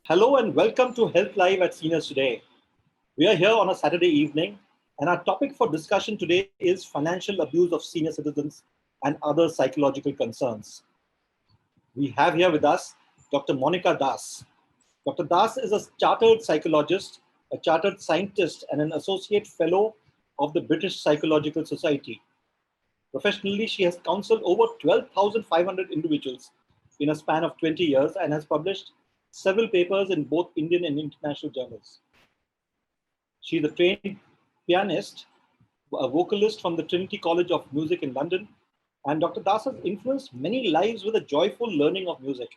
Hello and welcome to HealthLive at Seniors Today. We are here on a Saturday evening, and our topic for discussion today is financial abuse of senior citizens and other psychological concerns. We have here with us Dr. Monika Das. Dr. Das is a chartered psychologist, a chartered scientist, and an associate fellow of the British Psychological Society. Professionally, she has counseled over 12,500 individuals in a span of 20 years and has published several papers in both Indian and international journals. She is a trained pianist, a vocalist from the Trinity College of Music in London, and Dr. Das has influenced many lives with a joyful learning of music.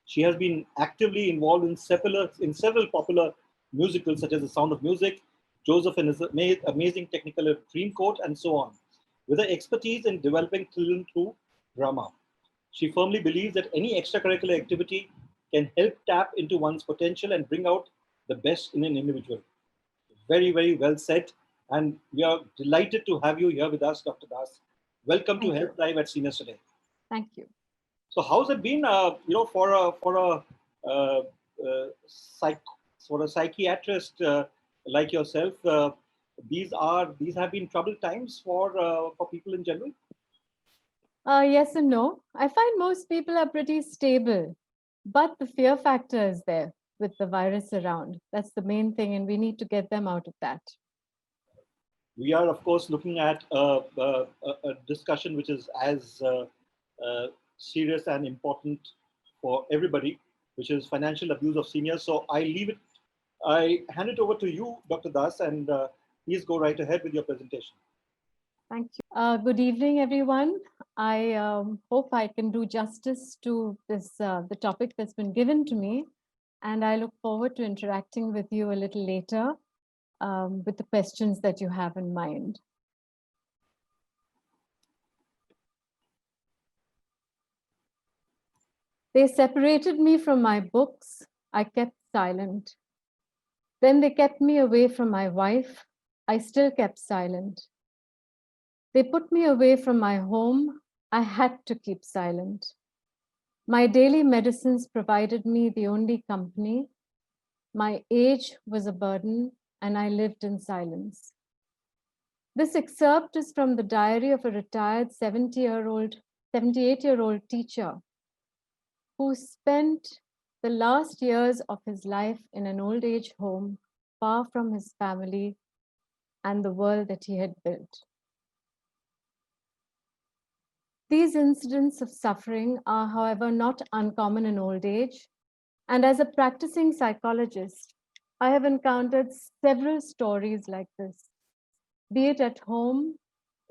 She has been actively involved in several popular musicals such as The Sound of Music, Joseph and His Amazing Technicolor Dreamcoat, and so on, with her expertise in developing children through drama. She firmly believes that any extracurricular activity can help tap into one's potential and bring out the best in an individual. Very, very well said. And we are delighted to have you here with us, Dr. Das. Welcome to Health Live at Seniors Today. Thank you. So, how's it been? For a psychiatrist like yourself, these have been troubled times for people in general. Yes and no. I find most people are pretty stable, but the fear factor is there with the virus around. That's the main thing, and we need to get them out of that. We are, of course, looking at a discussion which is as serious and important for everybody, which is financial abuse of seniors. So I hand it over to you, Dr. Das, and please go right ahead with your presentation. Thank you. Good evening, everyone. I hope I can do justice to this the topic that's been given to me, and I look forward to interacting with you a little later with the questions that you have in mind. They separated me from my books. I kept silent. Then they kept me away from my wife. I still kept silent. They put me away from my home. I had to keep silent. My daily medicines provided me the only company. My age was a burden, and I lived in silence. This excerpt is from the diary of a retired 78-year-old teacher who spent the last years of his life in an old age home, far from his family and the world that he had built. These incidents of suffering are, however, not uncommon in old age. And as a practicing psychologist, I have encountered several stories like this, be it at home,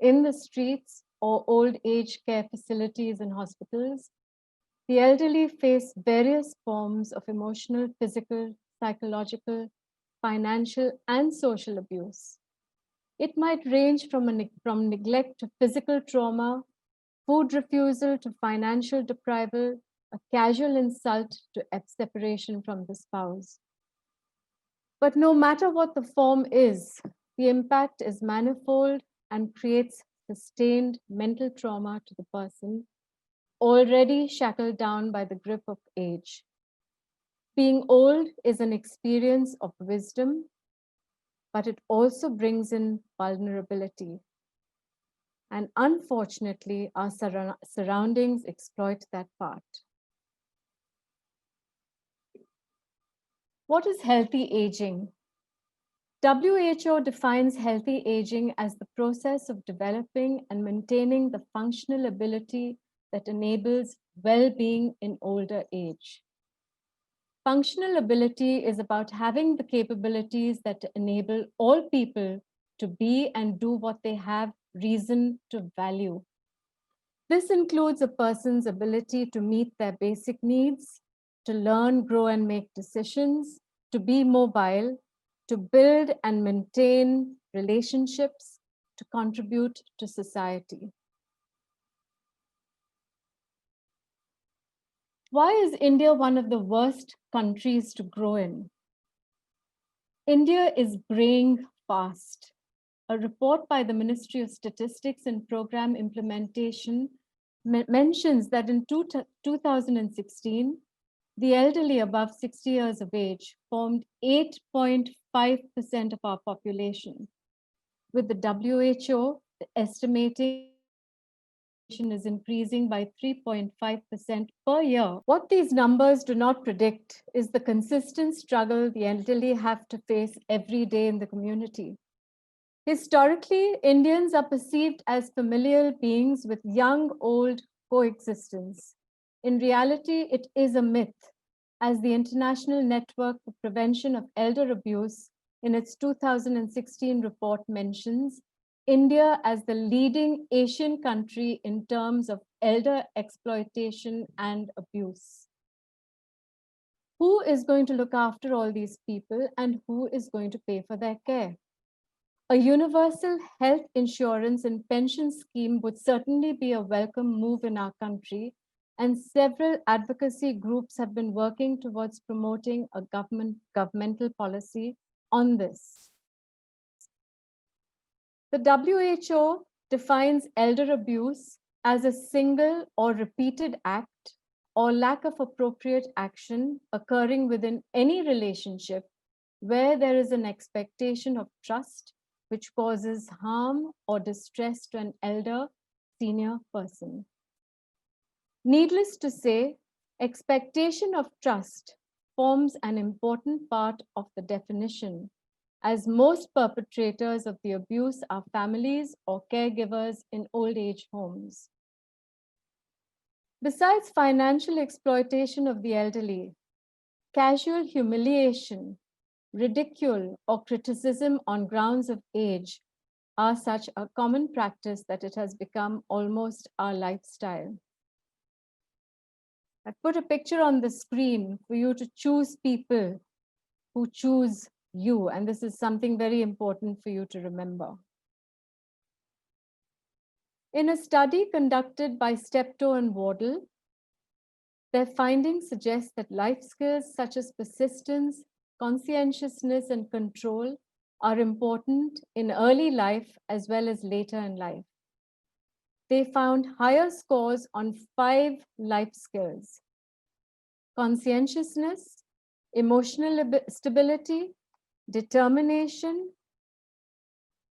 in the streets, or old age care facilities and hospitals. The elderly face various forms of emotional, physical, psychological, financial, and social abuse. It might range from neglect to physical trauma, food refusal to financial deprival, a casual insult to separation from the spouse. But no matter what the form is, the impact is manifold and creates sustained mental trauma to the person, already shackled down by the grip of age. Being old is an experience of wisdom, but it also brings in vulnerability. And unfortunately, our surroundings exploit that part. What is healthy aging? WHO defines healthy aging as the process of developing and maintaining the functional ability that enables well-being in older age. Functional ability is about having the capabilities that enable all people to be and do what they have reason to value. This includes a person's ability to meet their basic needs, to learn, grow, and make decisions, to be mobile, to build and maintain relationships, to contribute to society. Why is India one of the worst countries to grow in? India is graying fast. A report by the Ministry of Statistics and Program Implementation mentions that in 2016, The elderly above 60 years of age formed 8.5% of our population, with the WHO estimating that this population is increasing by 3.5% per year. What these numbers do not predict is the consistent struggle the elderly have to face every day in the community. Historically, Indians are perceived as familial beings with young old coexistence. In reality, it is a myth, as the International Network for Prevention of Elder Abuse in its 2016 report mentions India as the leading Asian country in terms of elder exploitation and abuse. Who is going to look after all these people and who is going to pay for their care? A universal health insurance and pension scheme would certainly be a welcome move in our country, and several advocacy groups have been working towards promoting a governmental policy on this. The WHO defines elder abuse as a single or repeated act or lack of appropriate action occurring within any relationship where there is an expectation of trust which causes harm or distress to an elder senior person. Needless to say, expectation of trust forms an important part of the definition, as most perpetrators of the abuse are families or caregivers in old age homes. Besides financial exploitation of the elderly, casual humiliation, ridicule, or criticism on grounds of age are such a common practice that it has become almost our lifestyle. I've put a picture on the screen for you to choose people who choose you, and this is something very important for you to remember. In a study conducted by Steptoe and Wardle, their findings suggest that life skills such as persistence, conscientiousness, and control are important in early life as well as later in life. They found higher scores on 5 life skills: conscientiousness, emotional stability, determination,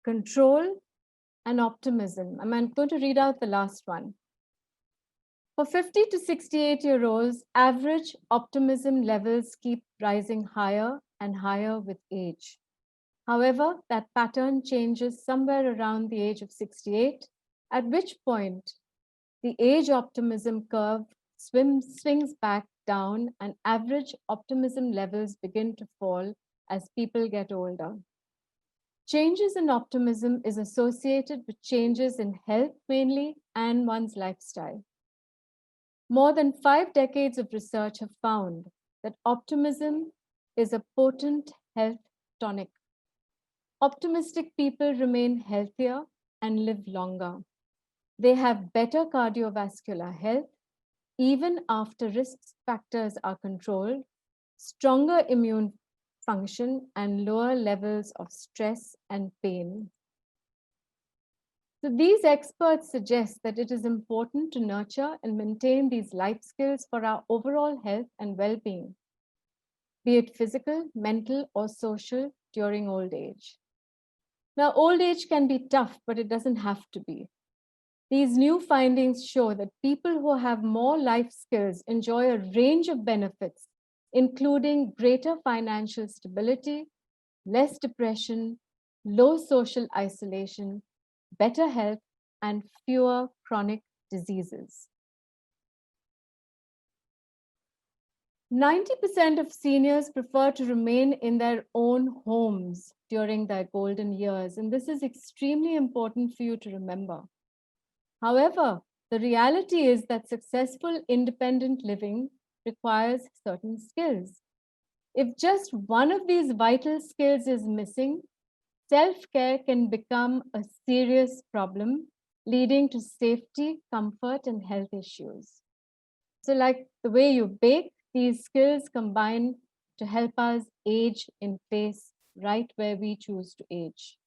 control, and optimism. I'm going to read out the last one. For 50 to 68-year-olds, average optimism levels keep rising higher and higher with age. However, that pattern changes somewhere around the age of 68, at which point the age optimism curve swings back down and average optimism levels begin to fall as people get older. Changes in optimism is associated with changes in health mainly and one's lifestyle. More than 5 decades of research have found that optimism is a potent health tonic. Optimistic people remain healthier and live longer. They have better cardiovascular health, even after risk factors are controlled, stronger immune function, and lower levels of stress and pain. So these experts suggest that it is important to nurture and maintain these life skills for our overall health and well-being, be it physical, mental, or social during old age. Now, old age can be tough, but it doesn't have to be. These new findings show that people who have more life skills enjoy a range of benefits, including greater financial stability, less depression, low social isolation, better health, and fewer chronic diseases. 90% of seniors prefer to remain in their own homes during their golden years, and this is extremely important for you to remember. However, the reality is that successful independent living requires certain skills. If just one of these vital skills is missing, self-care can become a serious problem, leading to safety, comfort, and health issues. So like the way you bake, these skills combine to help us age in place right where we choose to age.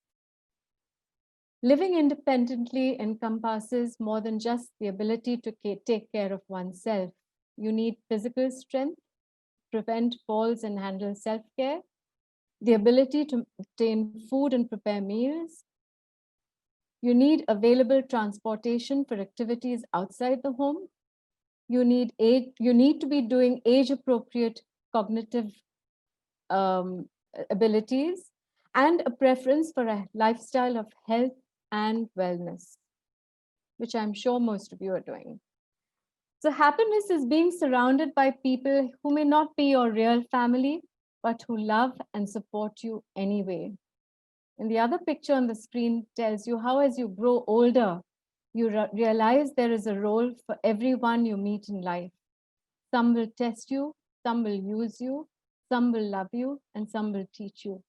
Living independently encompasses more than just the ability to take care of oneself. You need physical strength, prevent falls and handle self-care, the ability to obtain food and prepare meals. You need available transportation for activities outside the home. You need to be doing age-appropriate cognitive abilities, and a preference for a lifestyle of health and wellness, which I'm sure most of you are doing. So happiness is being surrounded by people who may not be your real family, but who love and support you anyway. And the other picture on the screen tells you how, as you grow older, you realize there is a role for everyone you meet in life. Some will test you, some will use you, some will love you, and some will teach you.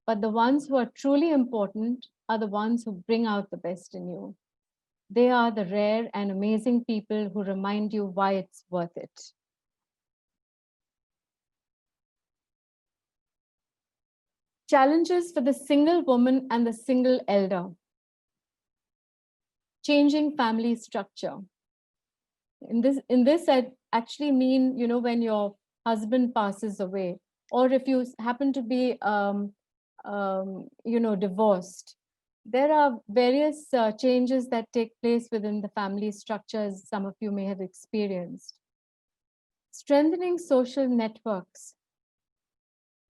But the ones who are truly important are the ones who bring out the best in you. They are the rare and amazing people who remind you why it's worth it. Challenges for the single woman and the single elder. Changing family structure. In this, I actually mean, when your husband passes away, or if you happen to be, divorced, there are various changes that take place within the family structures some of you may have experienced. Strengthening social networks,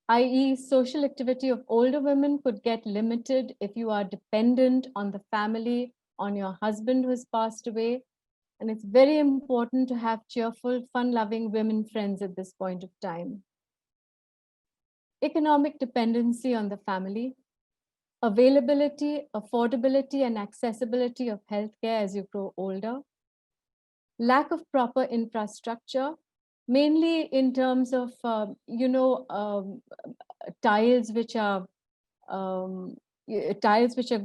i.e., social activity of older women could get limited if you are dependent on the family, on your husband who has passed away. And it's very important to have cheerful, fun-loving women friends at this point of time. Economic dependency on the family, availability, affordability, and accessibility of healthcare as you grow older, lack of proper infrastructure, mainly in terms of, tiles which are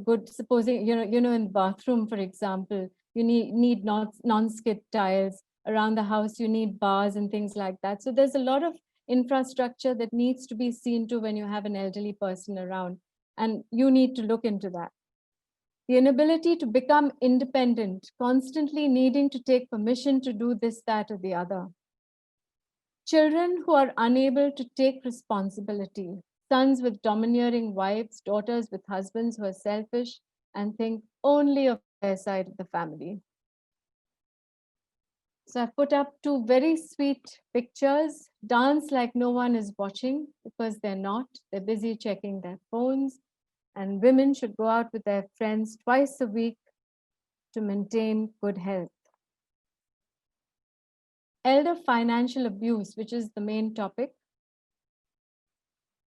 good. Supposing, in bathroom, for example, you need non-skid tiles. Around the house, you need bars and things like that. So there's a lot of infrastructure that needs to be seen to when you have an elderly person around, and you need to look into that. The inability to become independent, constantly needing to take permission to do this, that, or the other. Children who are unable to take responsibility, sons with domineering wives, daughters with husbands who are selfish and think only of their side of the family. So I've put up two very sweet pictures. Dance like no one is watching, because they're not. They're busy checking their phones. And women should go out with their friends twice a week to maintain good health. Elder financial abuse, which is the main topic.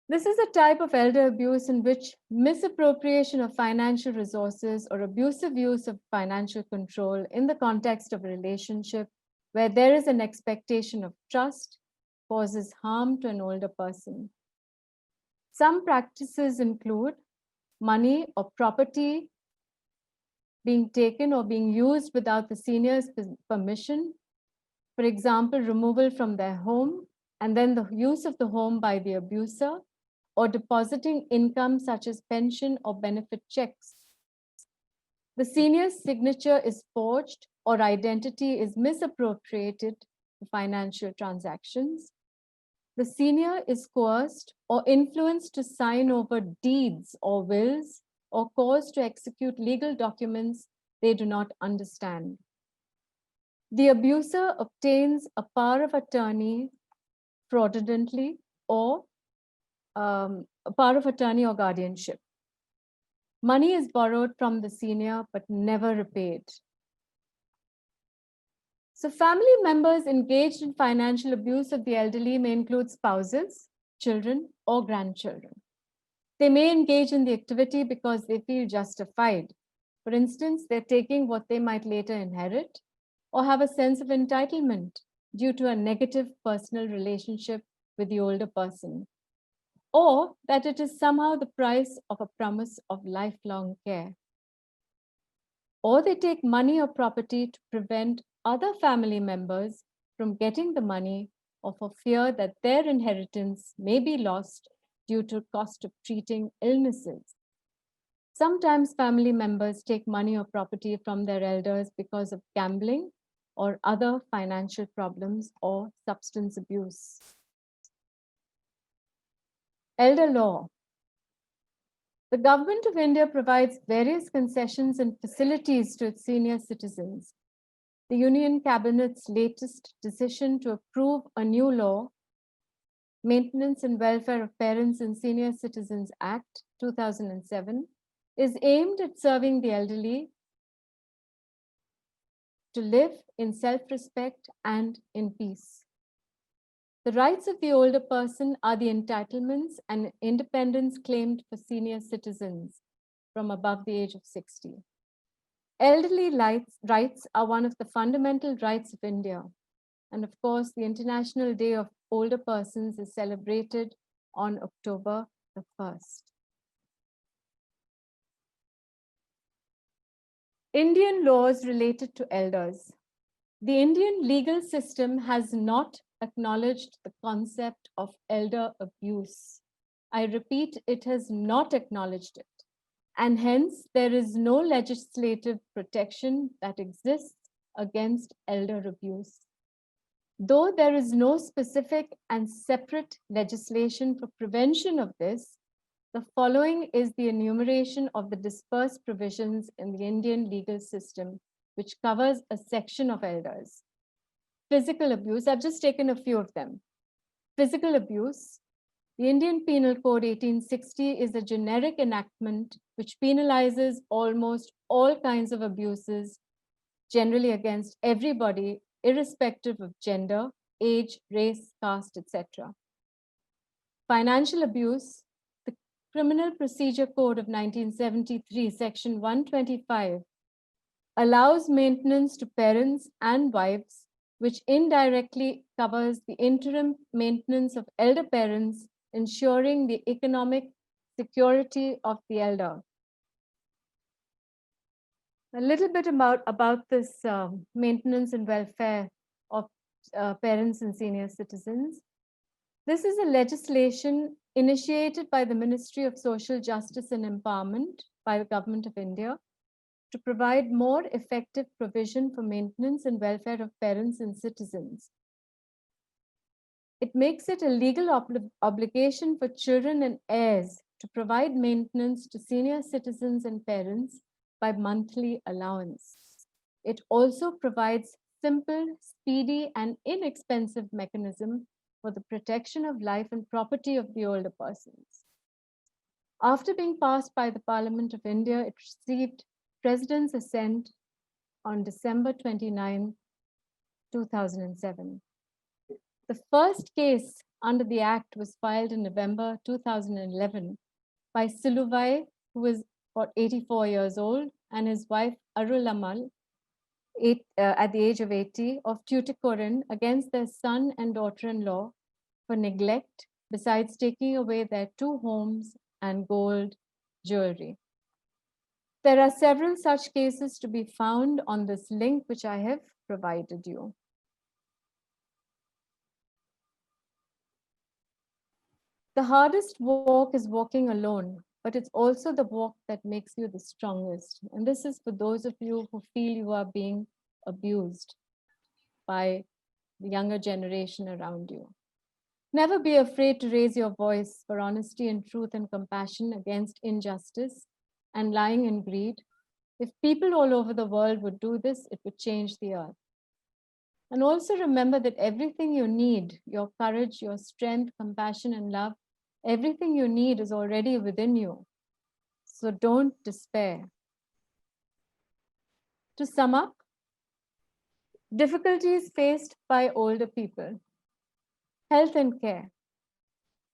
This is a type of elder abuse in which misappropriation of financial resources or abusive use of financial control in the context of a relationship where there is an expectation of trust causes harm to an older person. Some practices include money or property being taken or being used without the senior's permission. For example, removal from their home and then the use of the home by the abuser, or depositing income such as pension or benefit checks. The senior's signature is forged or identity is misappropriated for financial transactions. The senior is coerced or influenced to sign over deeds or wills, or caused to execute legal documents they do not understand. The abuser obtains a power of attorney fraudulently, or a power of attorney or guardianship. Money is borrowed from the senior but never repaid. So family members engaged in financial abuse of the elderly may include spouses, children, or grandchildren. They may engage in the activity because they feel justified. For instance, they're taking what they might later inherit, or have a sense of entitlement due to a negative personal relationship with the older person, or that it is somehow the price of a promise of lifelong care. Or they take money or property to prevent other family members from getting the money, or for fear that their inheritance may be lost due to cost of treating illnesses. Sometimes family members take money or property from their elders because of gambling or other financial problems or substance abuse. Elder law. The Government of India provides various concessions and facilities to its senior citizens. The Union Cabinet's latest decision to approve a new law, Maintenance and Welfare of Parents and Senior Citizens Act 2007, is aimed at serving the elderly to live in self-respect and in peace. The rights of the older person are the entitlements and independence claimed for senior citizens from above the age of 60. Elderly rights are one of the fundamental rights of India. And of course, the International Day of Older Persons is celebrated on October the 1st. Indian laws related to elders. The Indian legal system has not acknowledged the concept of elder abuse. I repeat, it has not acknowledged it. And hence, there is no legislative protection that exists against elder abuse. Though there is no specific and separate legislation for prevention of this, the following is the enumeration of the dispersed provisions in the Indian legal system, which covers a section of elders. Physical abuse, I've just taken a few of them. Physical abuse. The Indian Penal Code 1860 is a generic enactment which penalizes almost all kinds of abuses, generally against everybody, irrespective of gender, age, race, caste, etc. Financial abuse. The Criminal Procedure Code of 1973, Section 125, allows maintenance to parents and wives, which indirectly covers the interim maintenance of elder parents, ensuring the economic security of the elder. A little bit about this maintenance and welfare of parents and senior citizens. This is a legislation initiated by the Ministry of Social Justice and Empowerment by the Government of India to provide more effective provision for maintenance and welfare of parents and citizens. It makes it a legal obligation for children and heirs to provide maintenance to senior citizens and parents by monthly allowance. It also provides simple, speedy, and inexpensive mechanism for the protection of life and property of the older persons. After being passed by the Parliament of India, it received President's assent on December 29, 2007. The first case under the Act was filed in November 2011 by Siluvai, who was 84 years old, and his wife Arulamal, at the age of 80, of Tuticorin against their son and daughter-in-law for neglect, besides taking away their 2 homes and gold jewelry. There are several such cases to be found on this link, which I have provided you. The hardest walk is walking alone, but it's also the walk that makes you the strongest. And this is for those of you who feel you are being abused by the younger generation around you. Never be afraid to raise your voice for honesty and truth and compassion against injustice and lying and greed. If people all over the world would do this, it would change the earth. And also remember that everything you need, your courage, your strength, compassion, and love, everything you need is already within you. So don't despair. To sum up, difficulties faced by older people. Health and care.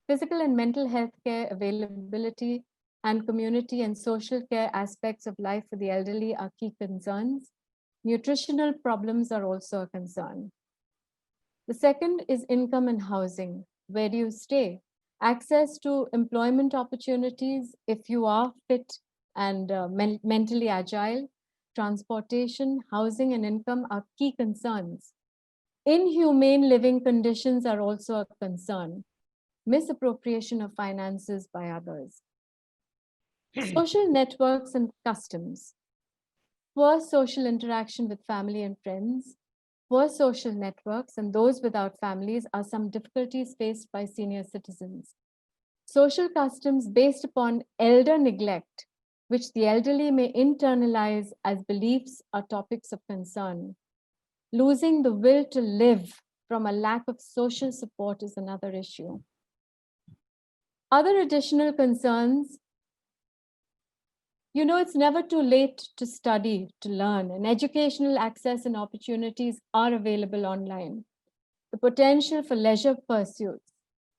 Physical and mental health care availability and community and social care aspects of life for the elderly are key concerns. Nutritional problems are also a concern. The second is income and housing. Where do you stay? Access to employment opportunities if you are fit and mentally agile. Transportation, housing, and income are key concerns. Inhumane living conditions are also a concern. Misappropriation of finances by others. Social networks and customs. Poor social interaction with family and friends. Poor social networks and those without families are some difficulties faced by senior citizens. social customs based upon elder neglect, which the elderly may internalize as beliefs or topics of concern. Losing the will to live from a lack of social support is another issue. Other additional concerns, it's never too late to study, to learn, and educational access and opportunities are available online. The potential for leisure pursuits,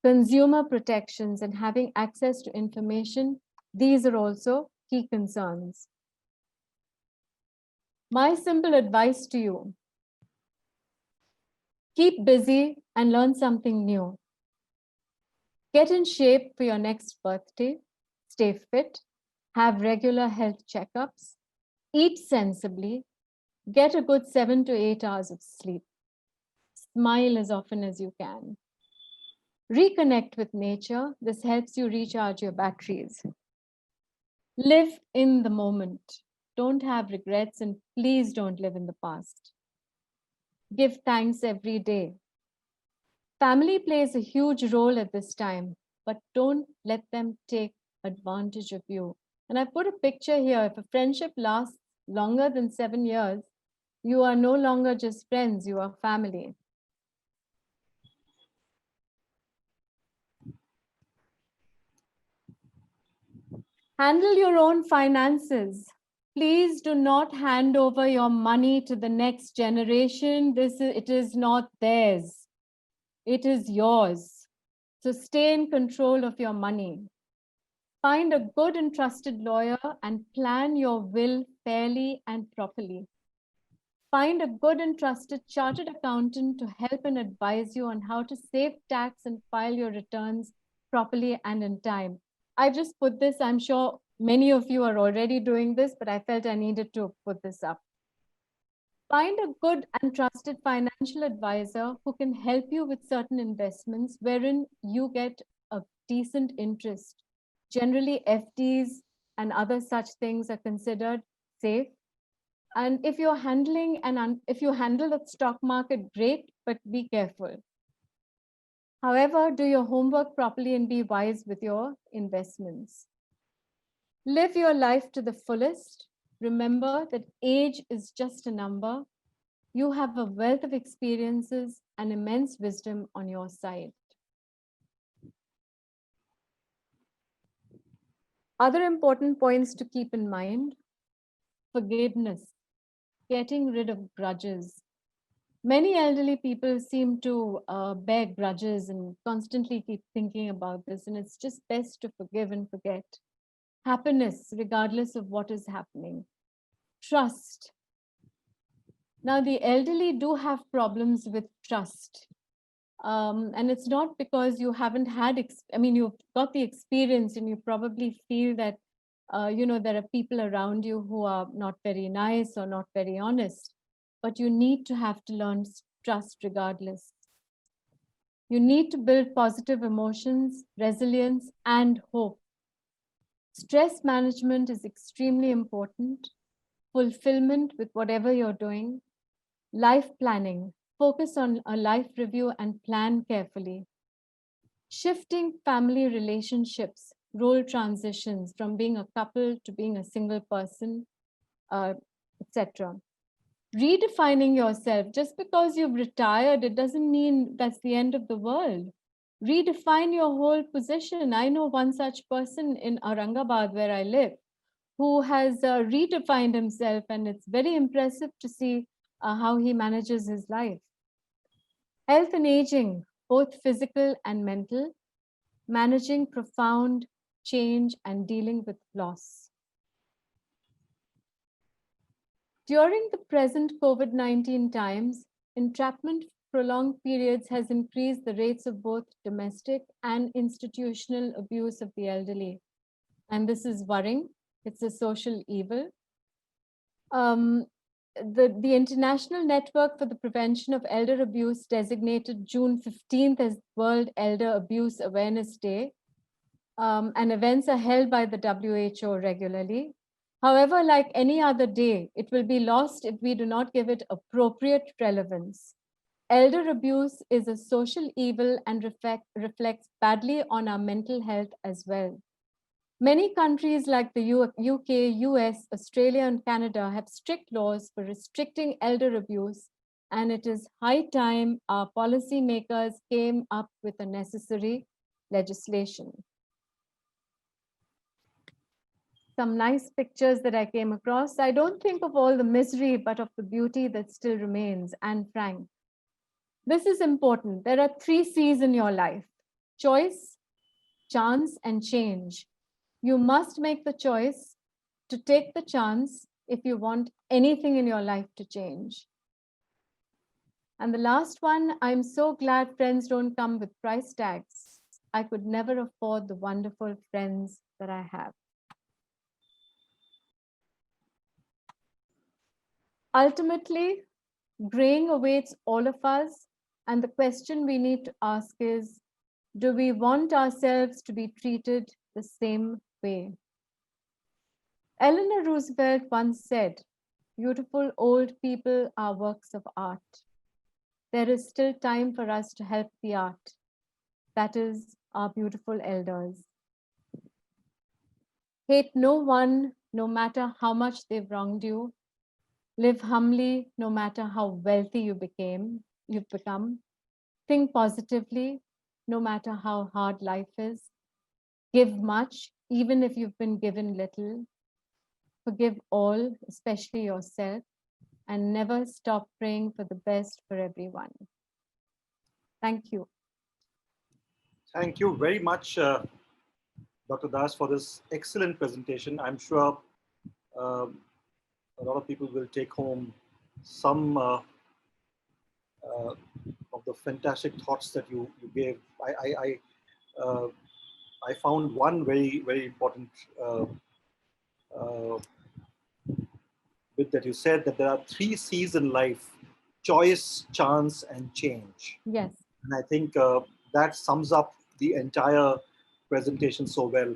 consumer protections, and having access to information, these are also key concerns. My simple advice to you: keep busy and learn something new. Get in shape for your next birthday, stay fit, have regular health checkups, eat sensibly, get a good 7 to 8 hours of sleep, smile as often as you can. Reconnect with nature. This helps you recharge your batteries. Live in the moment. Don't have regrets, and please don't live in the past. Give thanks every day. Family plays a huge role at this time, but don't let them take advantage of you. And I put a picture here. If a friendship lasts longer than 7 years, you are no longer just friends, you are family. Handle your own finances. Please do not hand over your money to the next generation. It is not theirs. It is yours. So stay in control of your money. Find a good and trusted lawyer and plan your will fairly and properly. Find a good and trusted chartered accountant to help and advise you on how to save tax and file your returns properly and in time. I just put this, I'm sure many of you are already doing this, but I felt I needed to put this up. Find a good and trusted financial advisor who can help you with certain investments wherein you get a decent interest. Generally, FDs and other such things are considered safe. And if you're handling if you handle the stock market, great, but be careful. However, do your homework properly and be wise with your investments. Live your life to the fullest. Remember that age is just a number. You have a wealth of experiences and immense wisdom on your side. Other important points to keep in mind: forgiveness, getting rid of grudges. Many elderly people seem to bear grudges and constantly keep thinking about this, and it's just best to forgive and forget. Happiness, regardless of what is happening. Trust. Now, the elderly do have problems with trust. And it's not because you haven't had, you've got the experience and you probably feel that, there are people around you who are not very nice or not very honest, but you need to have to learn trust regardless. You need to build positive emotions, resilience, and hope. Stress management is extremely important. Fulfillment with whatever you're doing. Life planning. Focus on a life review and plan carefully. Shifting family relationships, role transitions from being a couple to being a single person, etc. Redefining yourself. Just because you've retired, it doesn't mean that's the end of the world. Redefine your whole position. I know one such person in Aurangabad, where I live, who has redefined himself, and it's very impressive to see how he manages his life. Health and aging, both physical and mental, managing profound change and dealing with loss. During the present COVID-19 times, entrapment for prolonged periods has increased the rates of both domestic and institutional abuse of the elderly. And this is worrying. It's a social evil. The International Network for the Prevention of Elder Abuse designated June 15th as World Elder Abuse Awareness Day, and events are held by the WHO regularly. However, like any other day, it will be lost if we do not give it appropriate relevance. elder abuse is a social evil and reflects badly on our mental health as well. Many countries like the UK, US, Australia, and Canada have strict laws for restricting elder abuse, and it is high time our policymakers came up with the necessary legislation. Some nice pictures that I came across. I don't think of all the misery, but of the beauty that still remains. And Frank, this is important. There are 3 C's in your life: choice, chance, and change. You must make the choice to take the chance if you want anything in your life to change. And the last one, I'm so glad friends don't come with price tags. I could never afford the wonderful friends that I have. Ultimately, graying awaits all of us, and the question we need to ask is, do we want ourselves to be treated the same way? Eleanor Roosevelt once said, "Beautiful old people are works of art." There is still time for us to help the art. That is our beautiful elders. Hate no one, no matter how much they've wronged you. Live humbly, no matter how wealthy you've become. Think positively, no matter how hard life is. Give much, even if you've been given little. Forgive all, especially yourself, and never stop praying for the best for everyone. Thank you. Thank you very much, Dr. Das, for this excellent presentation. I'm sure um, a lot of people will take home some of the fantastic thoughts that you gave. Uh, I found one very important uh, bit that you said, that there are 3 C's in life: choice, chance, and change. Yes. And I think that sums up the entire presentation so well.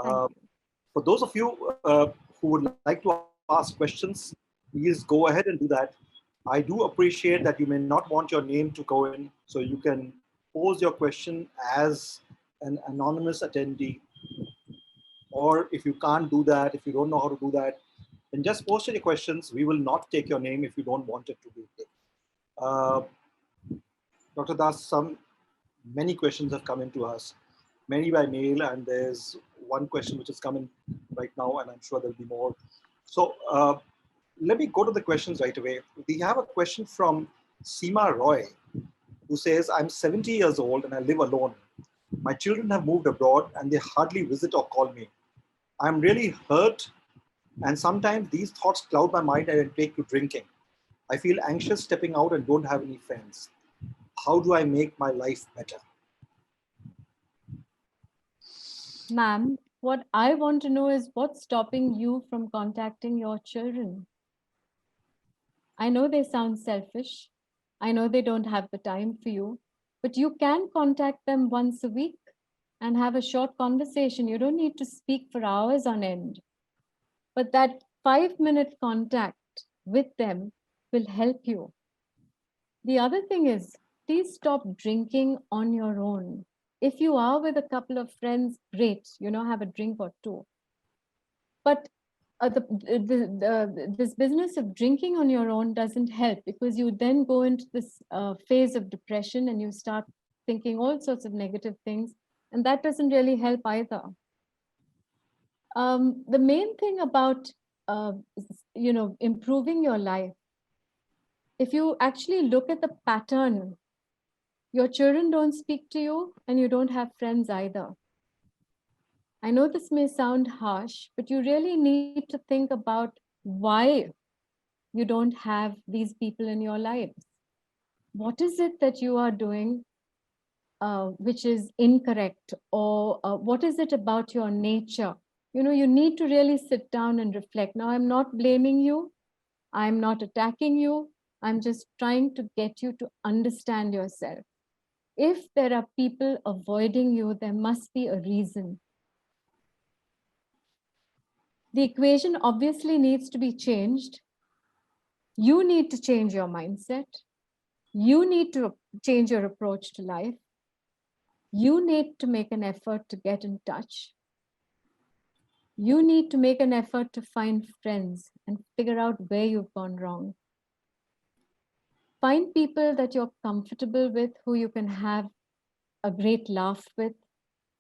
Thank you. For those of you who would like to ask questions, please go ahead and do that. I do appreciate that you may not want your name to go in, so you can pose your question as an anonymous attendee. Or if you can't do that, if you don't know how to do that, then just post your questions. We will not take your name if you don't want it to be taken. Uh, Dr. Das, many questions have come into us, many by mail, and there's one question which is coming right now, and I'm sure there'll be more. So let me go to the questions right away. We have a question from Seema Roy, who says, "I'm 70 years old and I live alone. My children have moved abroad and they hardly visit or call me. I'm really hurt, and sometimes these thoughts cloud my mind and I take to drinking. I feel anxious stepping out and don't have any friends. How do I make my life better?" Ma'am, what I want to know is what's stopping you from contacting your children? I know they sound selfish. I know they don't have the time for you, but you can contact them once a week and have a short conversation. You don't need to speak for hours on end. But that 5-minute contact with them will help you. The other thing is, please stop drinking on your own. If you are with a couple of friends, great, have a drink or two. But this business of drinking on your own doesn't help, because you then go into this phase of depression and you start thinking all sorts of negative things, and that doesn't really help either. The main thing about improving your life, if you actually look at the pattern, your children don't speak to you and you don't have friends either. I know this may sound harsh, but you really need to think about why you don't have these people in your lives. What is it that you are doing which is incorrect? Or what is it about your nature? You need to really sit down and reflect. Now, I'm not blaming you. I'm not attacking you. I'm just trying to get you to understand yourself. If there are people avoiding you, there must be a reason. The equation obviously needs to be changed. You need to change your mindset. You need to change your approach to life. You need to make an effort to get in touch. You need to make an effort to find friends and figure out where you've gone wrong. Find people that you're comfortable with, who you can have a great laugh with,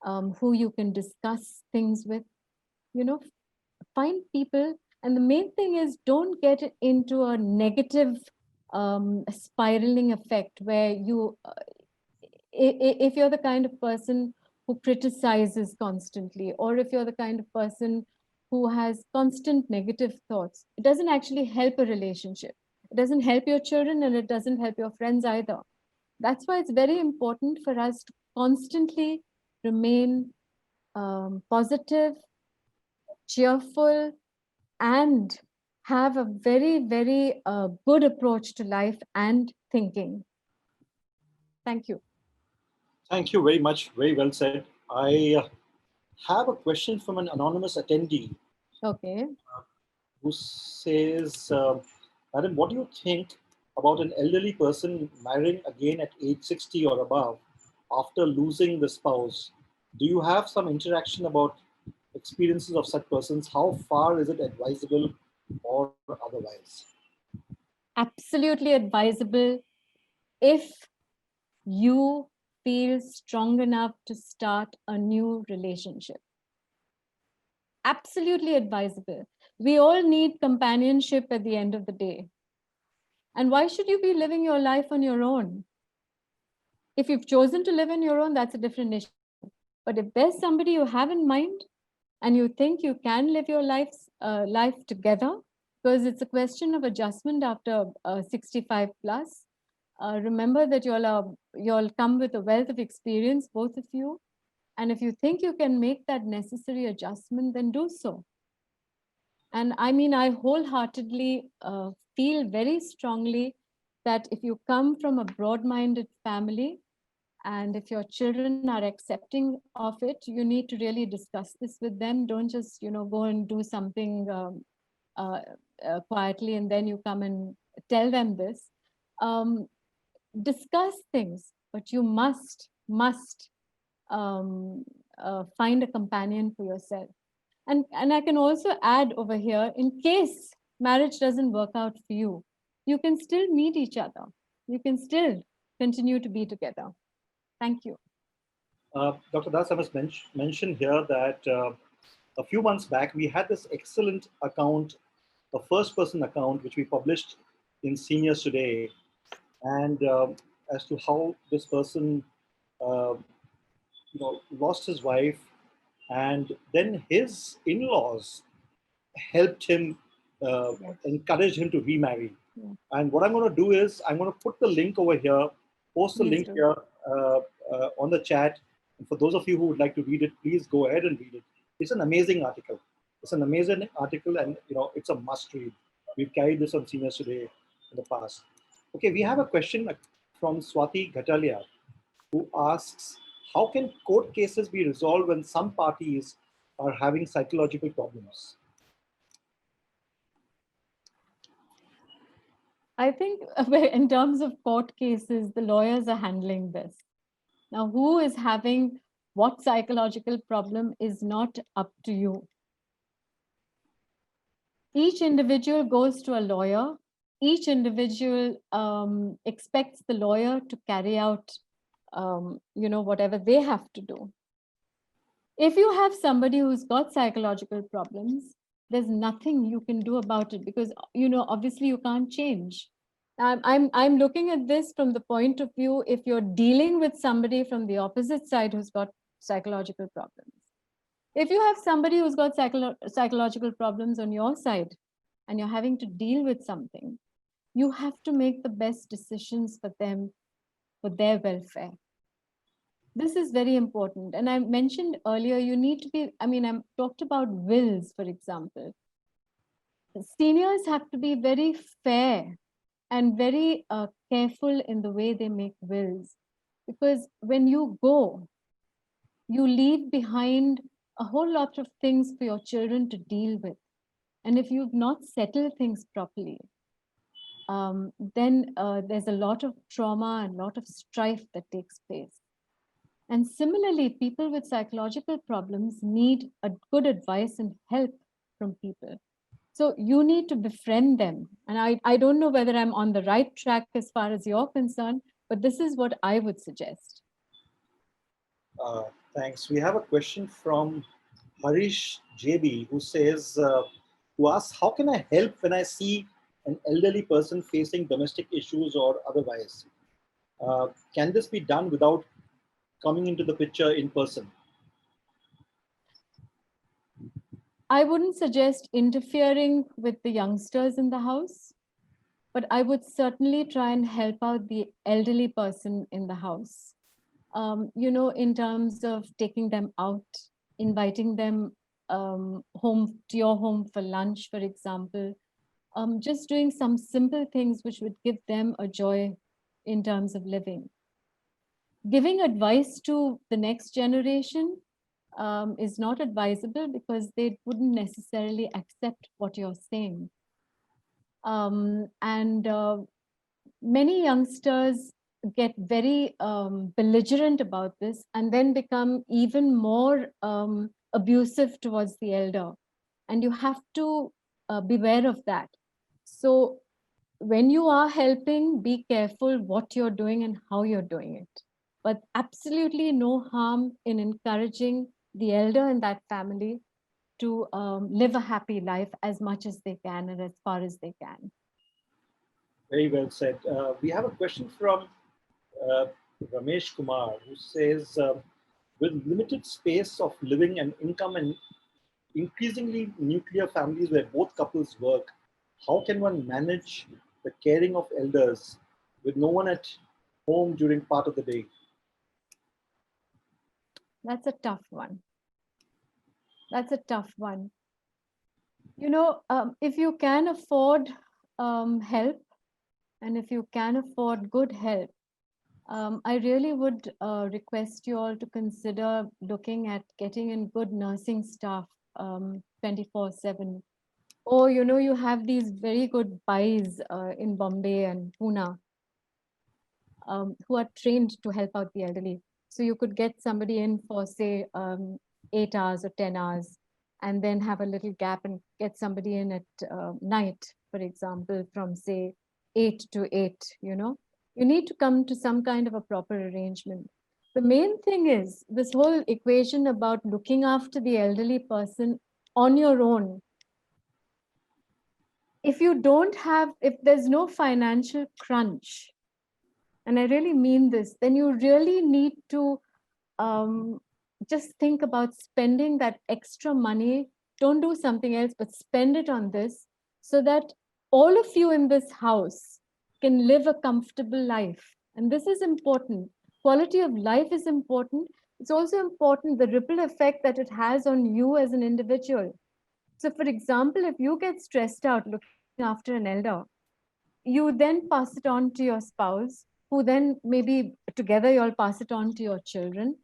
who you can discuss things with. You know, find people. And the main thing is, don't get into a negative spiraling effect where you, if you're the kind of person who criticizes constantly, or if you're the kind of person who has constant negative thoughts, it doesn't actually help a relationship. It doesn't help your children and it doesn't help your friends either. That's why it's very important for us to constantly remain positive, cheerful, and have a very, very good approach to life and thinking. Thank you. Thank you very much. Very well said. I have a question from an anonymous attendee Okay. who says, Madam, what do you think about an elderly person marrying again at age 60 or above after losing the spouse? Do you have some interaction about experiences of such persons? How far is it advisable or otherwise? Absolutely advisable if you feel strong enough to start a new relationship. Absolutely advisable. We all need companionship at the end of the day. And why should you be living your life on your own? If you've chosen to live on your own, that's a different issue. But if there's somebody you have in mind and you think you can live your life together, because it's a question of adjustment after 65 plus, remember that you'll come with a wealth of experience, both of you. And if you think you can make that necessary adjustment, then do so. And I mean, I wholeheartedly feel very strongly that if you come from a broad-minded family, and if your children are accepting of it, you need to really discuss this with them. Don't just, go and do something uh, quietly and then you come and tell them this. Um, Discuss things, but you must find a companion for yourself. And I can also add over here, in case marriage doesn't work out for you, you can still meet each other. You can still continue to be together. Thank you. Dr. Das, I must mention here that a few months back, we had this excellent account, a first person account, which we published in Seniors Today, and as to how this person uh, lost his wife, and then his in-laws helped him, Yes. encouraged him to remarry. Yeah. And what I'm going to do is I'm going to put the link over here, post the Please link do. here on the chat. And for those of you who would like to read it, please go ahead and read it. It's an amazing article. It's an amazing article, and it's a must read. We've carried this on Seniors Today in the past. Okay, we have a question from Swati Ghatalia, who asks, how can court cases be resolved when some parties are having psychological problems? I think in terms of court cases, the lawyers are handling this. Now, who is having what psychological problem is not up to you. Each individual goes to a lawyer. Each individual expects the lawyer to carry out, whatever they have to do. If you have somebody who's got psychological problems, there's nothing you can do about it because, obviously you can't change. I'm looking at this from the point of view, if you're dealing with somebody from the opposite side who's got psychological problems. If you have somebody who's got psychological problems on your side and you're having to deal with something, you have to make the best decisions for them, for their welfare. This is very important. And I mentioned earlier, you need to be, I talked about wills, for example. Seniors have to be very fair and very careful in the way they make wills. Because when you go, you leave behind a whole lot of things for your children to deal with. And if you've not settled things properly, then there's a lot of trauma and a lot of strife that takes place. And similarly, people with psychological problems need a good advice and help from people. So you need to befriend them. And I don't know whether I'm on the right track as far as you're concerned, but this is what I would suggest. Thanks. We have a question from Harish JB who asks, how can I help when I see an elderly person facing domestic issues or otherwise? Can this be done without coming into the picture in person? I wouldn't suggest interfering with the youngsters in the house, but I would certainly try and help out the elderly person in the house. In terms of taking them out, inviting them home to your home for lunch, for example, just doing some simple things which would give them a joy in terms of living. Giving advice to the next generation is not advisable because they wouldn't necessarily accept what you're saying. And many youngsters get very belligerent about this and then become even more abusive towards the elder. And you have to beware of that. So when you are helping, be careful what you're doing and how you're doing it. But absolutely no harm in encouraging the elder in that family to live a happy life as much as they can and as far as they can. Very well said. We have a question from uh, Ramesh Kumar who says, with limited space of living and income and increasingly nuclear families where both couples work, how can one manage the caring of elders with no one at home during part of the day? That's a tough one. That's a tough one. If you can afford help and if you can afford good help, I really would request you all to consider looking at getting in good nursing staff 24/7. Or, you have these very good BIs in Bombay and Pune who are trained to help out the elderly. So you could get somebody in for, say, 8 hours or 10 hours, and then have a little gap and get somebody in at night, for example, from, say, 8 to 8, You need to come to some kind of a proper arrangement. The main thing is this whole equation about looking after the elderly person on your own. If there's no financial crunch, and I really mean this, then you really need to um, just think about spending that extra money. Don't do something else, but spend it on this so that all of you in this house can live a comfortable life. And this is important. Quality of life is important. It's also important the ripple effect that it has on you as an individual. So, for example, if you get stressed out looking after an elder, you then pass it on to your spouse, who then maybe together you'll pass it on to your children.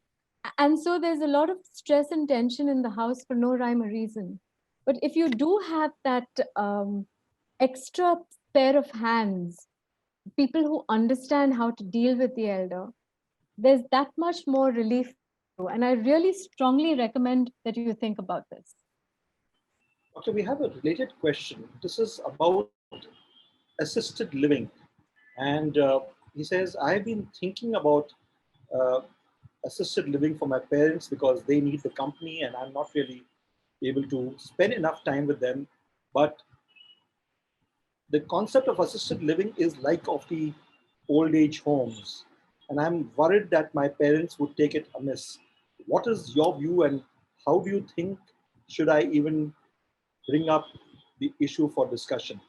And so there's a lot of stress and tension in the house for no rhyme or reason. But if you do have that extra pair of hands, people who understand how to deal with the elder, there's that much more relief. And I really strongly recommend that you think about this. Okay, we have a related question. This is about assisted living. And he says, I've been thinking about uh, assisted living for my parents because they need the company and I'm not really able to spend enough time with them. But the concept of assisted living is like of the old age homes. And I'm worried that my parents would take it amiss. What is your view and how do you think should I even bring up the issue for discussion?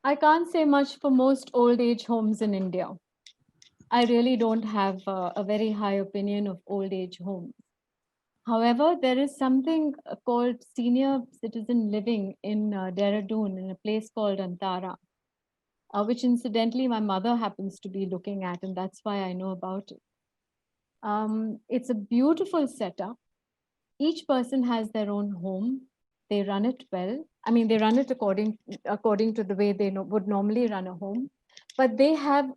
I can't say much for most old age homes in India. I really don't have a very high opinion of old age homes. However, there is something called senior citizen living in Dehradun in a place called Antara, which incidentally my mother happens to be looking at, and that's why I know about it. It's a beautiful setup. Each person has their own home. they run it well. I mean, they run it according to the way they would normally run a home, but they have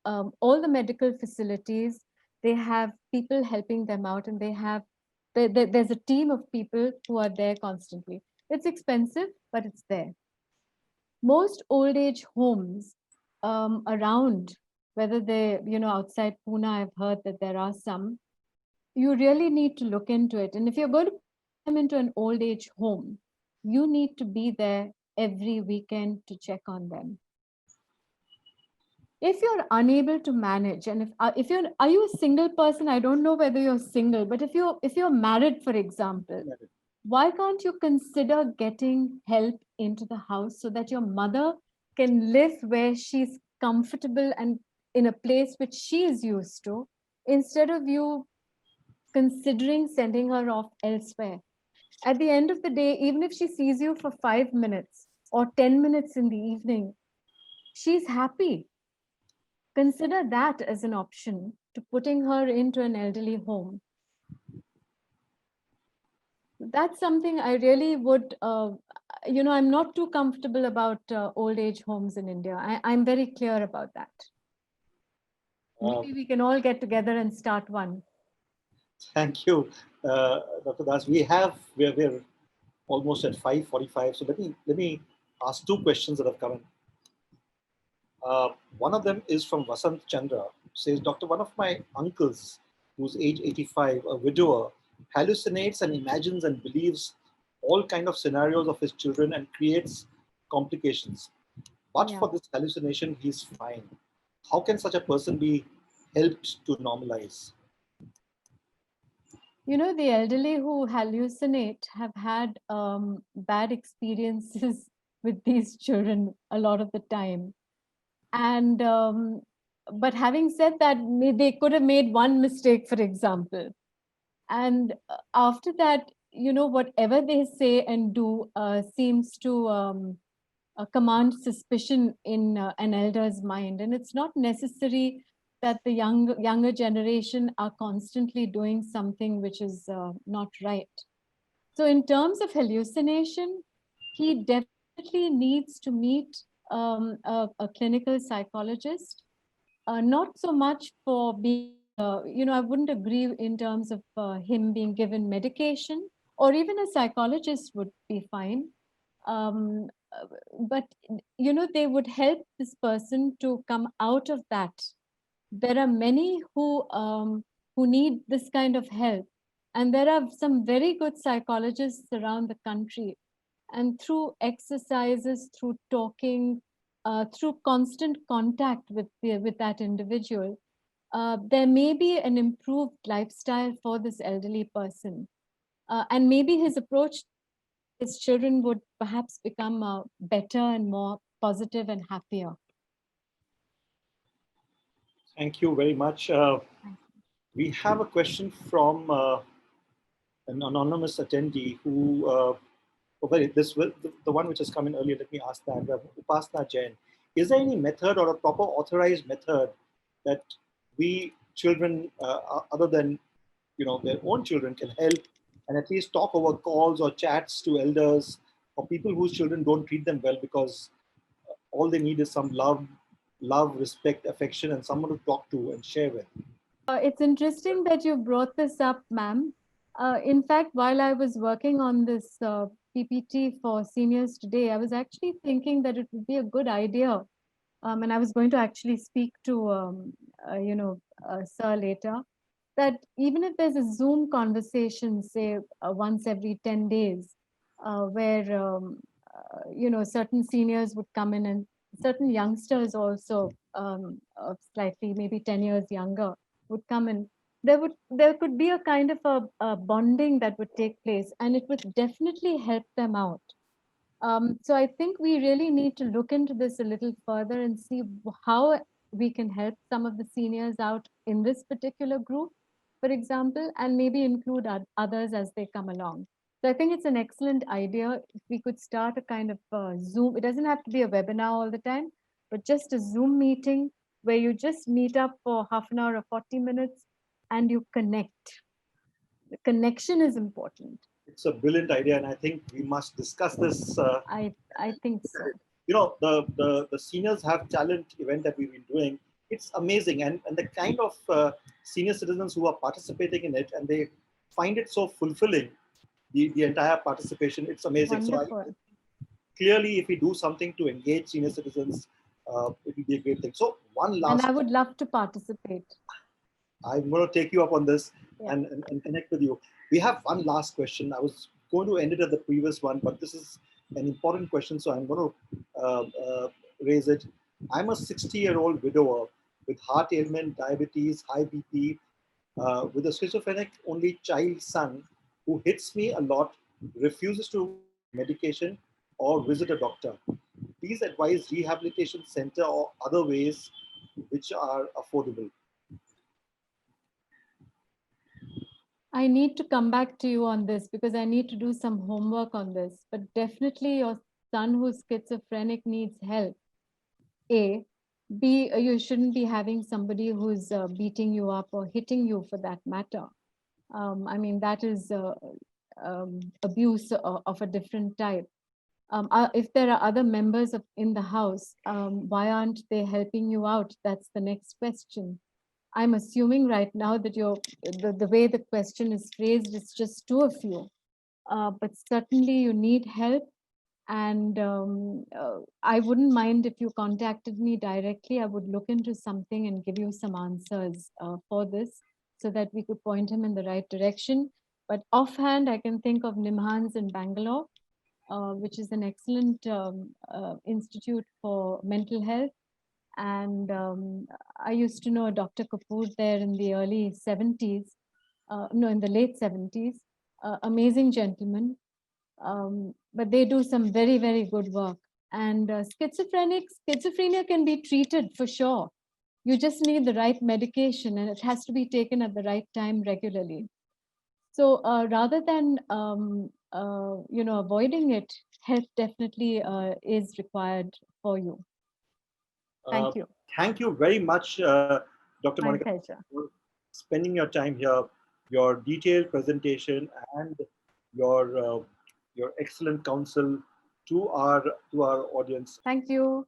all the medical facilities. They have people helping them out, and there's a team of people who are there constantly. It's expensive, but it's there. Most old age homes around, whether they, outside Pune, I've heard that there are some. You really need to look into it. And if you're going to put them into an old age home, you need to be there every weekend to check on them. If you're unable to manage, and if you're, are you a single person? I don't know whether you're single, but if you're married, for example, why can't you consider getting help into the house so that your mother can live where she's comfortable and in a place which she is used to, instead of you considering sending her off elsewhere? At the end of the day, even if she sees you for 5 minutes or 10 minutes in the evening, she's happy. Consider that as an option to putting her into an elderly home. That's something I really would, I'm not too comfortable about old age homes in India. I'm very clear about that. Maybe we can all get together and start one. Thank you, Dr. Das. We're almost at 5:45. So let me ask two questions that have come in. One of them is from Vasant Chandra. Says, Doctor, one of my uncles, who's age 85, a widower, hallucinates and imagines and believes all kind of scenarios of his children and creates complications. But for this hallucination, he's fine. How can such a person be helped to normalize? The elderly who hallucinate have had bad experiences with these children a lot of the time. And but having said that, they could have made one mistake, for example, and after that, whatever they say and do seems to command suspicion in an elder's mind. And it's not necessary that the younger generation are constantly doing something which is not right. So in terms of hallucination, he definitely needs to meet a clinical psychologist, not so much for being, I wouldn't agree in terms of him being given medication, or even a psychologist would be fine. Um, uh, but, they would help this person to come out of that. There are many who need this kind of help. And there are some very good psychologists around the country, and through exercises, through talking, through constant contact with that individual, there may be an improved lifestyle for this elderly person, and maybe his approach to his children would perhaps become better and more positive and happier. Thank you very much. We have a question from an anonymous attendee who, the one which has come in earlier, let me ask that. Upasna Jain. Is there any method or a proper authorized method that we children, other than their own children, can help and at least talk over calls or chats to elders or people whose children don't treat them well, because all they need is some love, respect, affection, and someone to talk to and share with? It's interesting that you brought this up, ma'am. In fact, while I was working on this PPT for seniors today, I was actually thinking that it would be a good idea, and I was going to actually speak to, Sir later, that even if there's a Zoom conversation, say once every 10 days, where, certain seniors would come in, and certain youngsters also, of slightly maybe 10 years younger, would come in. There could be a kind of a bonding that would take place, and it would definitely help them out. So I think we really need to look into this a little further and see how we can help some of the seniors out in this particular group, for example, and maybe include others as they come along. So I think it's an excellent idea if we could start a kind of Zoom. It doesn't have to be a webinar all the time, but just a Zoom meeting where you just meet up for half an hour or 40 minutes and you connect. The connection is important. It's a brilliant idea, and I think we must discuss this. I think so. The seniors have talent event that we've been doing. It's amazing, and the kind of senior citizens who are participating in it, and they find it so fulfilling. The entire participation, it's amazing. So Wonderful. clearly, if we do something to engage senior citizens, it will be a great thing. So one And last, I would love to participate. I'm going to take you up on this Yeah. and connect with you. We have one last question. I was going to end it at the previous one, but this is an important question, so I'm going to raise it. I'm a 60-year-old widower with heart ailment, diabetes, high BP, with a schizophrenic only child son who hits me a lot, refuses to take medication or visit a doctor. Please advise rehabilitation center or other ways which are affordable. I need to come back to you on this because I need to do some homework on this. But definitely, your son who's schizophrenic needs help. A. B. You shouldn't be having somebody who's beating you up or hitting you for that matter. I mean, that is abuse of a different type. If there are other members in the house, why aren't they helping you out? That's the next question. I'm assuming right now that the way the question is phrased, it's just two of you. But certainly you need help. And I wouldn't mind if you contacted me directly. I would look into something and give you some answers for this so that we could point him in the right direction. But offhand, I can think of Nimhans in Bangalore, which is an excellent institute for mental health. And I used to know Dr. Kapoor there in the early 70s, no, in the late 70s. Amazing gentleman. But they do some very, very good work. And schizophrenia can be treated for sure. You just need the right medication and it has to be taken at the right time regularly. So rather than avoiding it, help definitely is required for you. Uh, Thank you. Thank you very much, Dr. My Monika, pleasure. for spending your time here, your detailed presentation, and your your excellent counsel to our audience. Thank you.